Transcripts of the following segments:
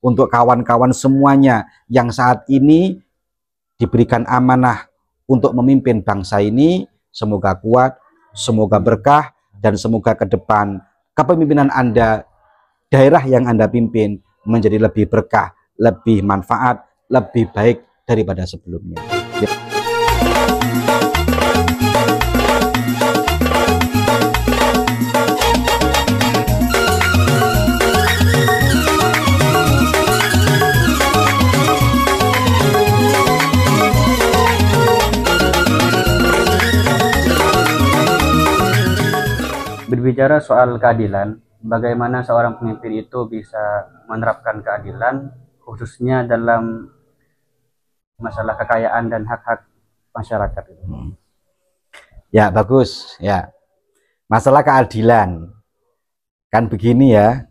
untuk kawan-kawan semuanya yang saat ini diberikan amanah untuk memimpin bangsa ini. Semoga kuat, semoga berkah, dan semoga ke depan kepemimpinan Anda, daerah yang Anda pimpin menjadi lebih berkah, lebih manfaat, lebih baik daripada sebelumnya. Berbicara soal keadilan, bagaimana seorang pemimpin itu bisa menerapkan keadilan, khususnya dalam masalah kekayaan dan hak-hak masyarakat. Ya, bagus. Ya, masalah keadilan kan begini ya.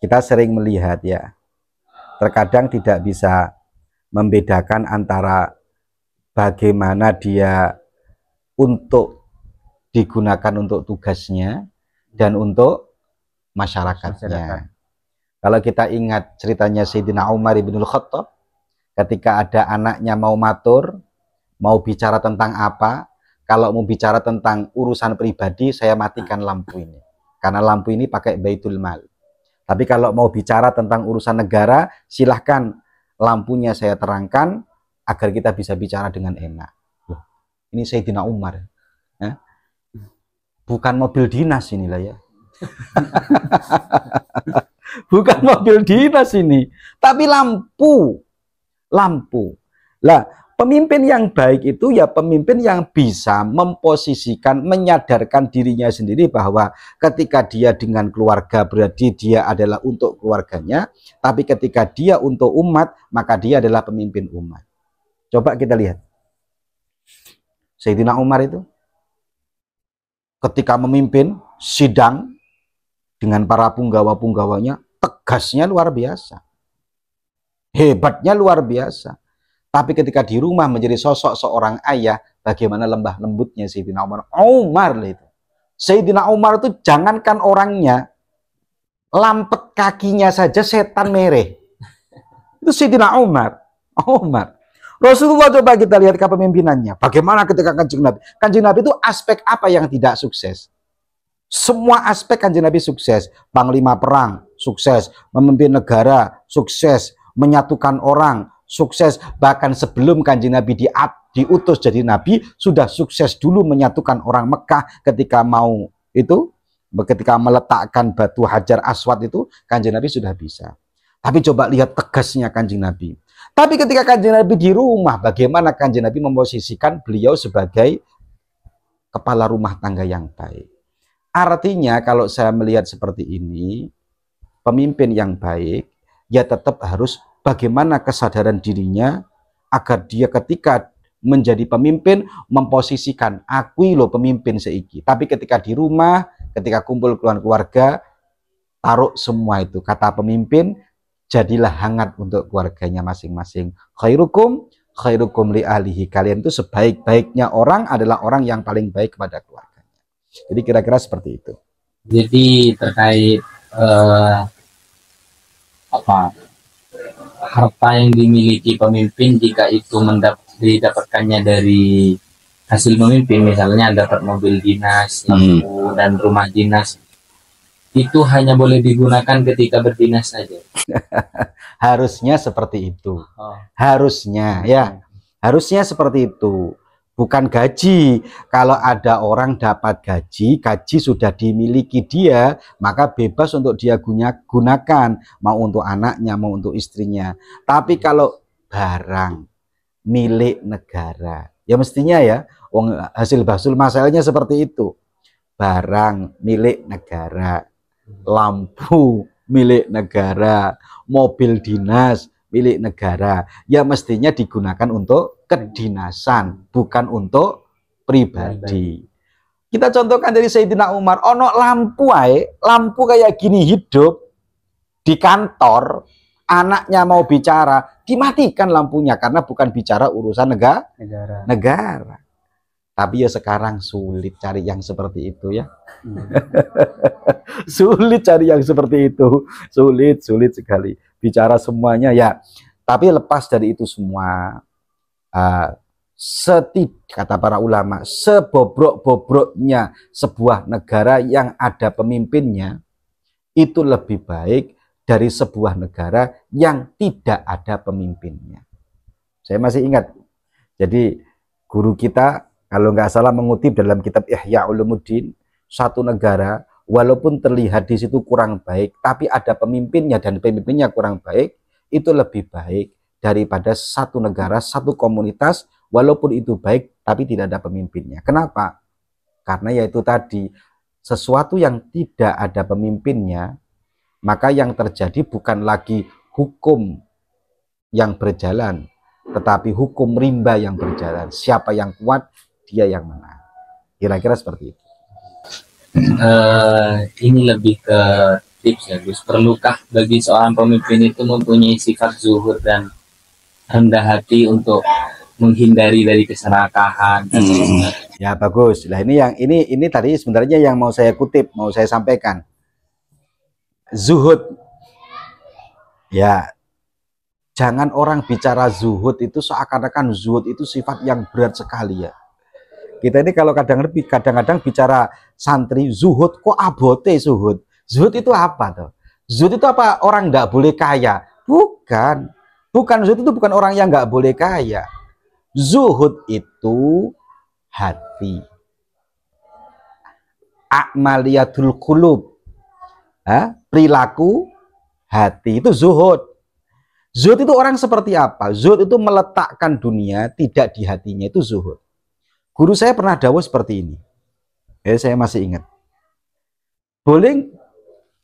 Kita sering melihat ya, terkadang tidak bisa membedakan antara bagaimana dia untuk digunakan untuk tugasnya dan untuk masyarakatnya. Kalau kita ingat ceritanya Sayyidina Umar ibn Khattab, ketika ada anaknya mau matur, mau bicara tentang apa, kalau mau bicara tentang urusan pribadi, saya matikan lampu ini. Karena lampu ini pakai Baitul Mal. Tapi kalau mau bicara tentang urusan negara, silahkan lampunya saya terangkan, agar kita bisa bicara dengan enak. Loh, ini Sayyidina Umar. Ya? Bukan mobil dinas inilah ya. Bukan mobil dinas ini, tapi lampu. Lampu. Lah, pemimpin yang baik itu ya pemimpin yang bisa memposisikan, menyadarkan dirinya sendiri bahwa ketika dia dengan keluarga berarti dia adalah untuk keluarganya, tapi ketika dia untuk umat, maka dia adalah pemimpin umat. Coba kita lihat. Sayyidina Umar itu ketika memimpin sidang dengan para punggawa-punggawanya, tegasnya luar biasa. Hebatnya luar biasa. Tapi ketika di rumah menjadi sosok seorang ayah, bagaimana lembah lembutnya Sayyidina Umar. Umar itu. Sayyidina Umar itu jangankan orangnya, lampet kakinya saja setan mereh. Itu Sayyidina Umar. Umar. Rasulullah coba kita lihat kepemimpinannya. Bagaimana ketika Kanjeng Nabi? Kanjeng Nabi itu aspek apa yang tidak sukses? Semua aspek Kanjeng Nabi sukses. Panglima perang, sukses. Memimpin negara, sukses. Menyatukan orang, sukses. Bahkan sebelum Kanjeng Nabi diutus jadi Nabi, sudah sukses dulu menyatukan orang Mekah ketika mau itu. Ketika meletakkan batu Hajar Aswad itu, Kanjeng Nabi sudah bisa. Tapi coba lihat tegasnya Kanjeng Nabi. Tapi ketika Kanjeng Nabi di rumah, bagaimana Kanjeng Nabi memposisikan beliau sebagai kepala rumah tangga yang baik. Artinya kalau saya melihat seperti ini, pemimpin yang baik, ya tetap harus bagaimana kesadaran dirinya, agar dia ketika menjadi pemimpin, memposisikan, akui loh pemimpin seiki. Tapi ketika di rumah, ketika kumpul keluarga, taruh semua itu, kata pemimpin, jadilah hangat untuk keluarganya masing-masing. Khairukum li ahlihi. Kalian itu sebaik-baiknya orang adalah orang yang paling baik kepada keluarganya. Jadi kira-kira seperti itu. Jadi terkait harta yang dimiliki pemimpin, jika itu didapatkannya dari hasil memimpin, misalnya dapat mobil dinas, lampu dan rumah dinas, itu hanya boleh digunakan ketika berdinas saja. Harusnya seperti itu. Harusnya ya. Harusnya seperti itu. Bukan gaji. Kalau ada orang dapat gaji, gaji sudah dimiliki dia, maka bebas untuk dia gunakan, mau untuk anaknya, mau untuk istrinya. Tapi kalau barang milik negara, ya mestinya ya, hasil basul masalahnya seperti itu. Barang milik negara, lampu milik negara, mobil dinas milik negara, ya mestinya digunakan untuk kedinasan, bukan untuk pribadi. Kita contohkan dari Sayyidina Umar, ono lampu lampu kayak gini hidup di kantor, anaknya mau bicara, dimatikan lampunya karena bukan bicara urusan negara. Tapi ya sekarang sulit cari yang seperti itu ya. Sulit cari yang seperti itu. Sulit sekali. Bicara semuanya ya. Tapi lepas dari itu semua, kata para ulama, sebobrok-bobroknya sebuah negara yang ada pemimpinnya, itu lebih baik dari sebuah negara yang tidak ada pemimpinnya. Saya masih ingat. Jadi guru kita, kalau nggak salah mengutip dalam kitab Ihya Ulumuddin, satu negara walaupun terlihat di situ kurang baik, tapi ada pemimpinnya dan pemimpinnya kurang baik, itu lebih baik daripada satu negara, satu komunitas, walaupun itu baik, tapi tidak ada pemimpinnya. Kenapa? Karena yaitu tadi, sesuatu yang tidak ada pemimpinnya, maka yang terjadi bukan lagi hukum yang berjalan, tetapi hukum rimba yang berjalan. Siapa yang kuat, dia yang menang. Kira-kira seperti itu. Ini lebih ke tips ya Gus. Perlukah bagi seorang pemimpin itu mempunyai sifat zuhud dan rendah hati untuk menghindari dari keserakahan? Ya bagus. Nah ini tadi sebenarnya yang mau saya kutip, mau saya sampaikan. Zuhud. Ya. Jangan orang bicara zuhud itu seakan-akan zuhud itu sifat yang berat sekali ya. Kita ini kalau kadang-kadang bicara santri zuhud, kok abote zuhud? Zuhud itu apa tuh? Zuhud itu apa? Orang nggak boleh kaya? Bukan. Zuhud itu bukan orang yang nggak boleh kaya. Zuhud itu hati. A'maliyatul qulub. Perilaku hati itu zuhud. Zuhud itu orang seperti apa? Zuhud itu meletakkan dunia tidak di hatinya, itu zuhud. Guru saya pernah dawuh seperti ini. Saya masih ingat. Boleh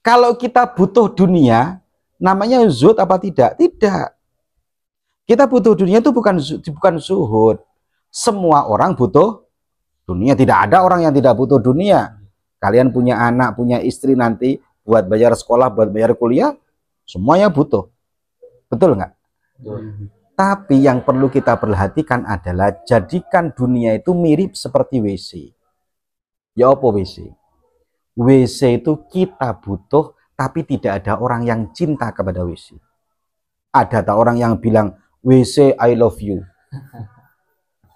kalau kita butuh dunia, namanya zuhud apa tidak? Tidak. Kita butuh dunia itu bukan zuhud. Semua orang butuh dunia. Tidak ada orang yang tidak butuh dunia. Kalian punya anak, punya istri nanti buat bayar sekolah, buat bayar kuliah, semuanya butuh. Betul nggak? Tapi yang perlu kita perhatikan adalah jadikan dunia itu mirip seperti WC. Ya apa WC? WC itu kita butuh, tapi tidak ada orang yang cinta kepada WC. Ada tak orang yang bilang, WC I love you?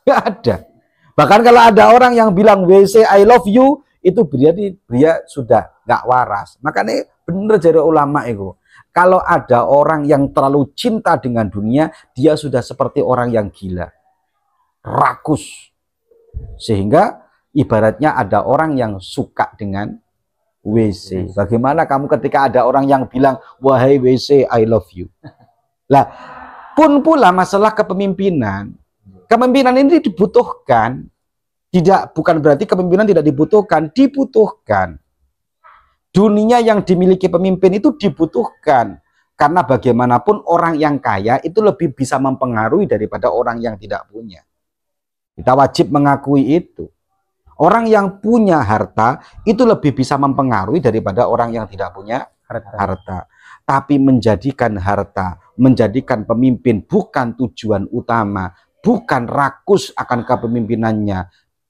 Nggak ada. Bahkan kalau ada orang yang bilang WC I love you, itu berarti dia sudah nggak waras. Makanya benar jadi ulama itu. Kalau ada orang yang terlalu cinta dengan dunia, dia sudah seperti orang yang gila. Rakus. Sehingga ibaratnya ada orang yang suka dengan WC. Bagaimana kamu ketika ada orang yang bilang, wahai WC, I love you. Lah, pun pula masalah kepemimpinan. Kepemimpinan ini dibutuhkan. Bukan berarti kepemimpinan tidak dibutuhkan. Dibutuhkan. Dunia yang dimiliki pemimpin itu dibutuhkan. Karena bagaimanapun orang yang kaya itu lebih bisa mempengaruhi daripada orang yang tidak punya. Kita wajib mengakui itu. Orang yang punya harta itu lebih bisa mempengaruhi daripada orang yang tidak punya harta. Tapi menjadikan harta, menjadikan pemimpin bukan tujuan utama, bukan rakus akan kepemimpinannya.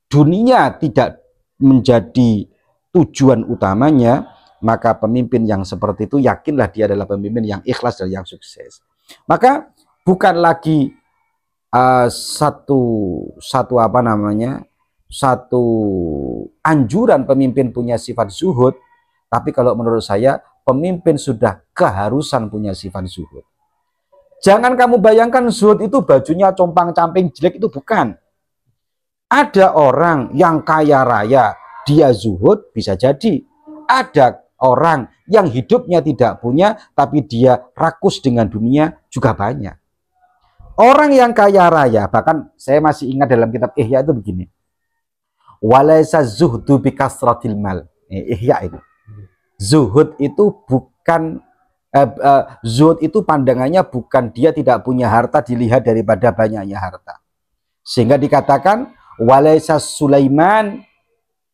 Dunia tidak menjadi tujuan utamanya, maka pemimpin yang seperti itu yakinlah dia adalah pemimpin yang ikhlas dan yang sukses. Maka bukan lagi satu anjuran pemimpin punya sifat zuhud, tapi kalau menurut saya pemimpin sudah keharusan punya sifat zuhud. Jangan kamu bayangkan zuhud itu bajunya compang-camping jelek, itu bukan. Ada orang yang kaya raya, dia zuhud, bisa jadi. Ada orang yang hidupnya tidak punya, tapi dia rakus dengan dunia, juga banyak. Orang yang kaya raya, bahkan saya masih ingat dalam kitab Ihya itu begini. Walaysa zuhdu bikasratil mal. Ihya itu. Zuhud itu bukan, zuhud itu pandangannya bukan dia tidak punya harta dilihat daripada banyaknya harta. Sehingga dikatakan, walaysa Sulaiman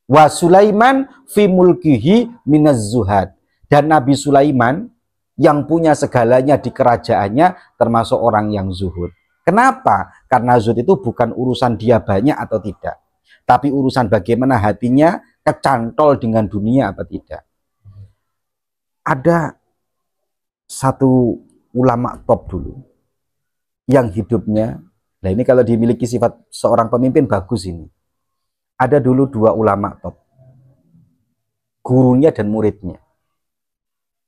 wa Sulaiman fi mulkihi minaz zuhad. Dan Nabi Sulaiman yang punya segalanya di kerajaannya termasuk orang yang zuhud. Kenapa? Karena zuhud itu bukan urusan dia banyak atau tidak. Tapi urusan bagaimana hatinya kecantol dengan dunia apa tidak. Ada satu ulama top dulu yang hidupnya, nah ini kalau dimiliki sifat seorang pemimpin bagus ini. Ada dulu dua ulama top, gurunya dan muridnya.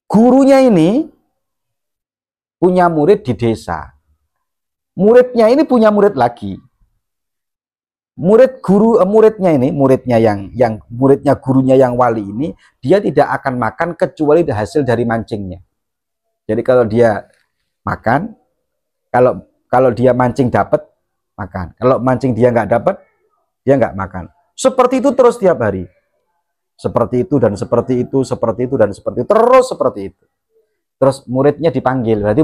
Gurunya ini punya murid di desa. Muridnya ini punya murid lagi. Muridnya ini, muridnya gurunya yang wali ini, dia tidak akan makan kecuali hasil dari mancingnya. Jadi kalau dia makan, kalau dia mancing dapat makan. Kalau mancing dia nggak dapat, dia nggak makan. Seperti itu terus tiap hari. Seperti itu dan seperti itu, seperti itu dan seperti itu, terus seperti itu. Terus muridnya dipanggil, berarti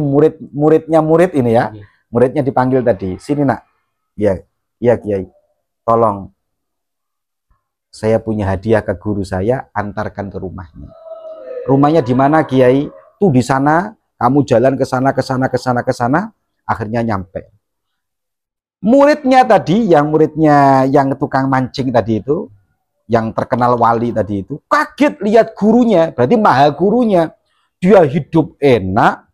muridnya ini ya, muridnya dipanggil tadi, sini nak, ya Kiai, tolong saya punya hadiah ke guru saya, antarkan ke rumahnya. Rumahnya di mana Kiai? Tuh di sana, kamu jalan ke sana, ke sana, ke sana, ke sana, akhirnya nyampe. Muridnya tadi, yang tukang mancing tadi itu, yang terkenal wali tadi itu, kaget lihat gurunya, berarti maha gurunya. Dia hidup enak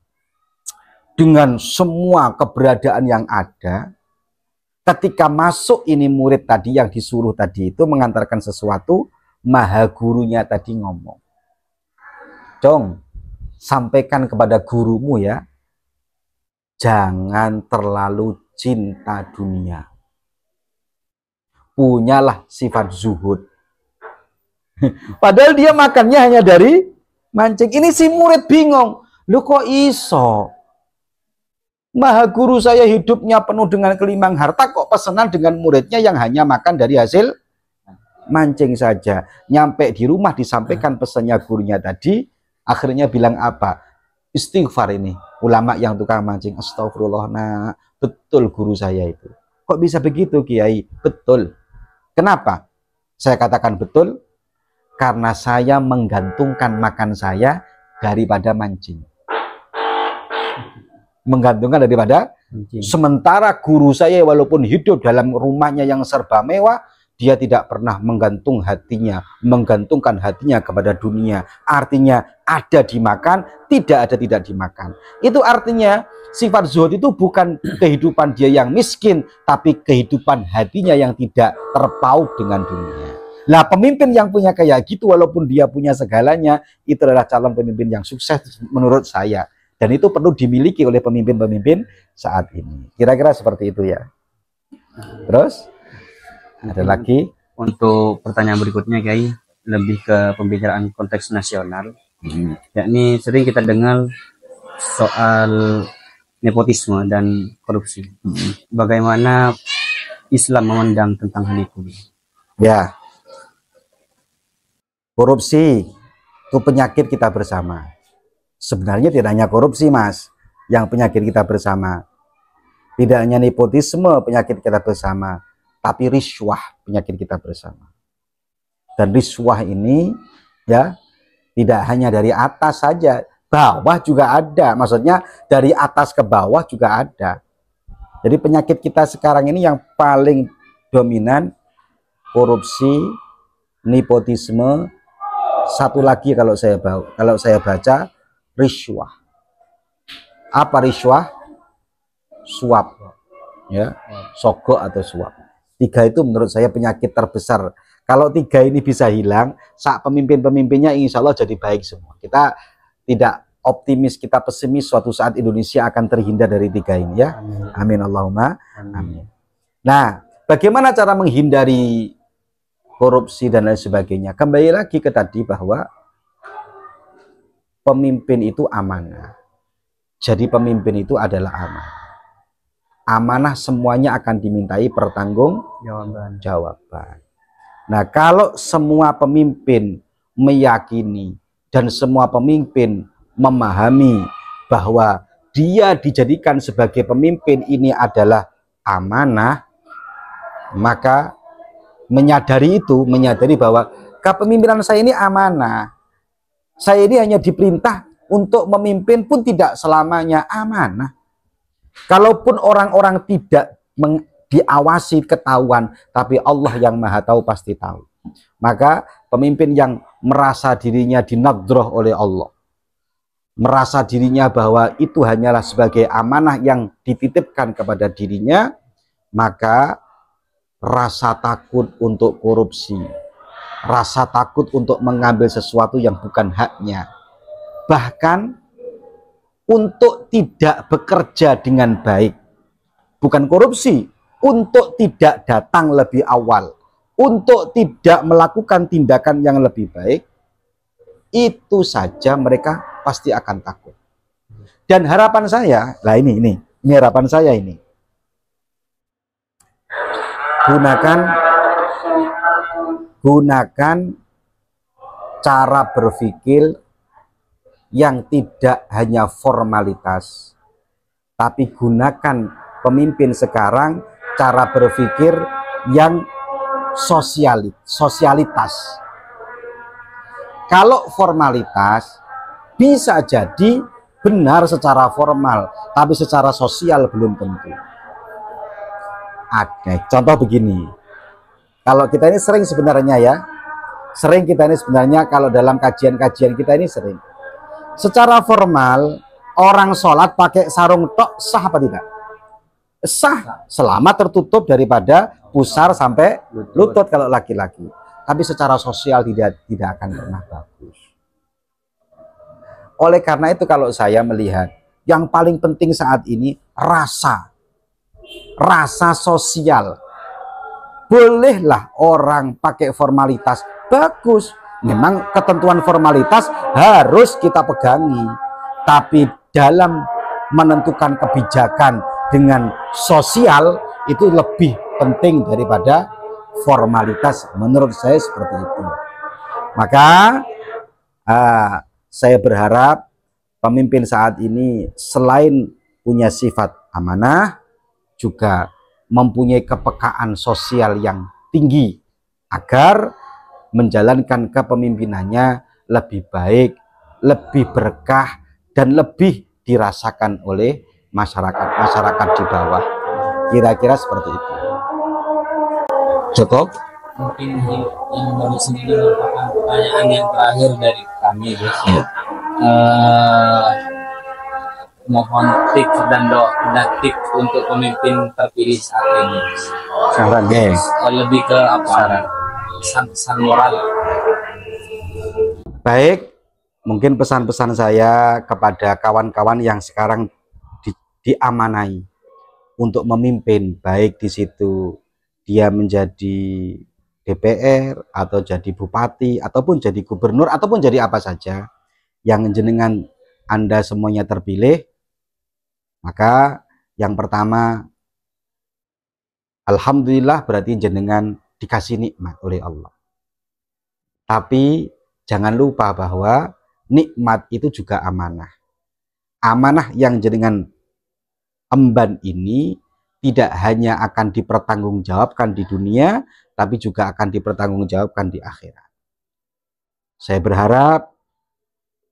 dengan semua keberadaan yang ada. Ketika masuk ini murid tadi yang disuruh tadi itu mengantarkan sesuatu, maha gurunya tadi ngomong, Cong, sampaikan kepada gurumu ya, jangan terlalu cinta dunia. Punyalah sifat zuhud. Padahal dia makannya hanya dari mancing. Ini si murid bingung. Lu kok iso? Maha guru saya hidupnya penuh dengan kelimang harta, kok pesanan dengan muridnya yang hanya makan dari hasil mancing saja. Nyampe di rumah disampaikan pesannya gurunya tadi, akhirnya bilang apa? Istighfar ini. Ulama yang tukang mancing. Astagfirullah, nah, betul guru saya itu. Kok bisa begitu Kiai? Betul. Kenapa? Saya katakan betul. Karena saya menggantungkan makan saya daripada mancing. Menggantungkan daripada mancing. Sementara guru saya walaupun hidup dalam rumahnya yang serba mewah, dia tidak pernah menggantungkan hatinya kepada dunia. Artinya ada dimakan, tidak ada tidak dimakan. Itu artinya sifat zuhud itu bukan kehidupan dia yang miskin, tapi kehidupan hatinya yang tidak terpaut dengan dunia. Nah, pemimpin yang punya kayak gitu, walaupun dia punya segalanya, itu adalah calon pemimpin yang sukses menurut saya. Dan itu perlu dimiliki oleh pemimpin-pemimpin saat ini. Kira-kira seperti itu ya. Terus, ada lagi? Untuk pertanyaan berikutnya, Kiai, lebih ke pembicaraan konteks nasional. Yakni sering kita dengar soal nepotisme dan korupsi. Bagaimana Islam memandang tentang hal itu? Ya. Korupsi itu penyakit kita bersama. Sebenarnya tidak hanya korupsi, Mas, yang penyakit kita bersama. Tidak hanya nepotisme penyakit kita bersama, tapi riswah penyakit kita bersama. Dan riswah ini ya tidak hanya dari atas saja, bawah juga ada. Maksudnya dari atas ke bawah juga ada. Jadi penyakit kita sekarang ini yang paling dominan korupsi, nepotisme. Satu lagi kalau saya baca riswah. Apa riswah? Suap, ya, sogok atau suap. Tiga itu menurut saya penyakit terbesar. Kalau tiga ini bisa hilang, saat pemimpin-pemimpinnya insya Allah jadi baik semua. Kita tidak optimis, kita pesimis suatu saat Indonesia akan terhindar dari tiga ini ya. Amin Allahumma amin. Nah, bagaimana cara menghindari korupsi dan lain sebagainya? Kembali lagi ke tadi bahwa pemimpin itu amanah. Jadi pemimpin itu adalah amanah. Amanah semuanya akan dimintai pertanggungjawaban. Nah, kalau semua pemimpin meyakini dan semua pemimpin memahami bahwa dia dijadikan sebagai pemimpin ini adalah amanah, maka menyadari bahwa kepemimpinan saya ini amanah. Saya ini hanya diperintah untuk memimpin pun tidak selamanya amanah. Kalaupun orang-orang diawasi, ketahuan, tapi Allah yang Maha Tahu pasti tahu. Maka pemimpin yang merasa dirinya dinadroh oleh Allah, merasa dirinya bahwa itu hanyalah sebagai amanah yang dititipkan kepada dirinya, maka rasa takut untuk korupsi, rasa takut untuk mengambil sesuatu yang bukan haknya, bahkan untuk tidak bekerja dengan baik, bukan korupsi, untuk tidak datang lebih awal, untuk tidak melakukan tindakan yang lebih baik, itu saja mereka pasti akan takut. Dan harapan saya, nah ini harapan saya ini. Gunakan cara berpikir yang tidak hanya formalitas, tapi gunakan pemimpin sekarang cara berpikir yang sosialitas. Kalau formalitas bisa jadi benar secara formal, tapi secara sosial belum tentu. Ada contoh begini, kalau kita ini sering sebenarnya kalau dalam kajian-kajian kita ini sering, secara formal orang sholat pakai sarung tok sah apa tidak? Sah, selama tertutup daripada pusar sampai lutut kalau laki-laki. Tapi secara sosial tidak akan pernah bagus. Oleh karena itu kalau saya melihat yang paling penting saat ini rasa sosial. Bolehlah orang pakai formalitas, bagus. Memang ketentuan formalitas harus kita pegangi. Tapi dalam menentukan kebijakan dengan sosial itu lebih penting daripada formalitas, menurut saya seperti itu. Maka saya berharap pemimpin saat ini selain punya sifat amanah, juga mempunyai kepekaan sosial yang tinggi agar menjalankan kepemimpinannya lebih baik, lebih berkah, dan lebih dirasakan oleh masyarakat di bawah. Kira-kira seperti itu. Cukup? Mungkin yang baru sendiri merupakan pertanyaan yang terakhir dari kami, guys. Mohon tips dan tips untuk pemimpin terpilih saat ini. Saran, lebih ke apa? Pesan moral. Baik, mungkin pesan-pesan saya kepada kawan-kawan yang sekarang diamanai untuk memimpin, baik di situ dia menjadi DPR atau jadi bupati ataupun jadi gubernur ataupun jadi apa saja yang jenengan Anda semuanya terpilih, maka yang pertama alhamdulillah berarti jenengan dikasih nikmat oleh Allah. Tapi jangan lupa bahwa nikmat itu juga amanah. Amanah yang jenengan emban ini tidak hanya akan dipertanggungjawabkan di dunia, tapi juga akan dipertanggungjawabkan di akhirat. Saya berharap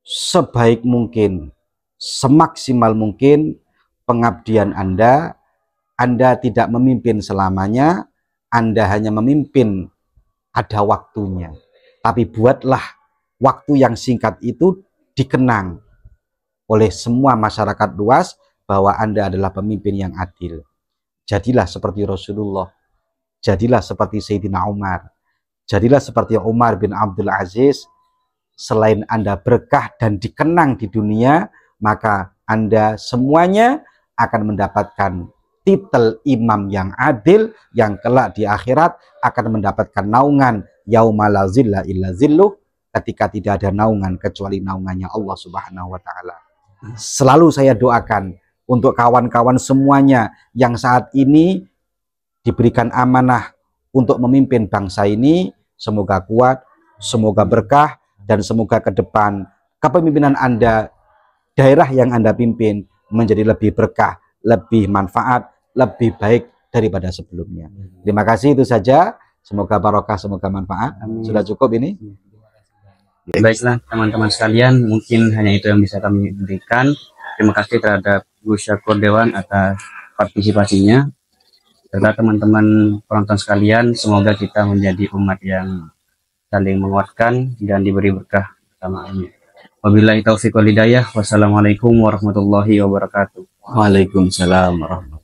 sebaik mungkin, semaksimal mungkin pengabdian Anda tidak memimpin selamanya, Anda hanya memimpin ada waktunya. Tapi buatlah waktu yang singkat itu dikenang oleh semua masyarakat luas bahwa Anda adalah pemimpin yang adil. Jadilah seperti Rasulullah, jadilah seperti Sayyidina Umar, jadilah seperti Umar bin Abdul Aziz. Selain Anda berkah dan dikenang di dunia, maka Anda semuanya akan mendapatkan titel imam yang adil, yang kelak di akhirat akan mendapatkan naungan yauma la zilla illa zilluh, ketika tidak ada naungan kecuali naungannya Allah Subhanahu wa taala. Selalu saya doakan untuk kawan-kawan semuanya yang saat ini diberikan amanah untuk memimpin bangsa ini, semoga kuat, semoga berkah, dan semoga ke depan kepemimpinan Anda, daerah yang Anda pimpin menjadi lebih berkah, lebih manfaat, lebih baik daripada sebelumnya. Terima kasih, itu saja. Semoga barokah, semoga manfaat. Sudah cukup ini? Baiklah teman-teman sekalian, mungkin hanya itu yang bisa kami berikan. Terima kasih terhadap Gus Syakur Dewan atas partisipasinya. serta teman-teman penonton sekalian. Semoga kita menjadi umat yang saling menguatkan dan diberi berkah bersama. Amin. Wabillahi taufiq wal hidayah. Wassalamualaikum warahmatullahi wabarakatuh. Waalaikumsalam warahmatullahi wabarakatuh.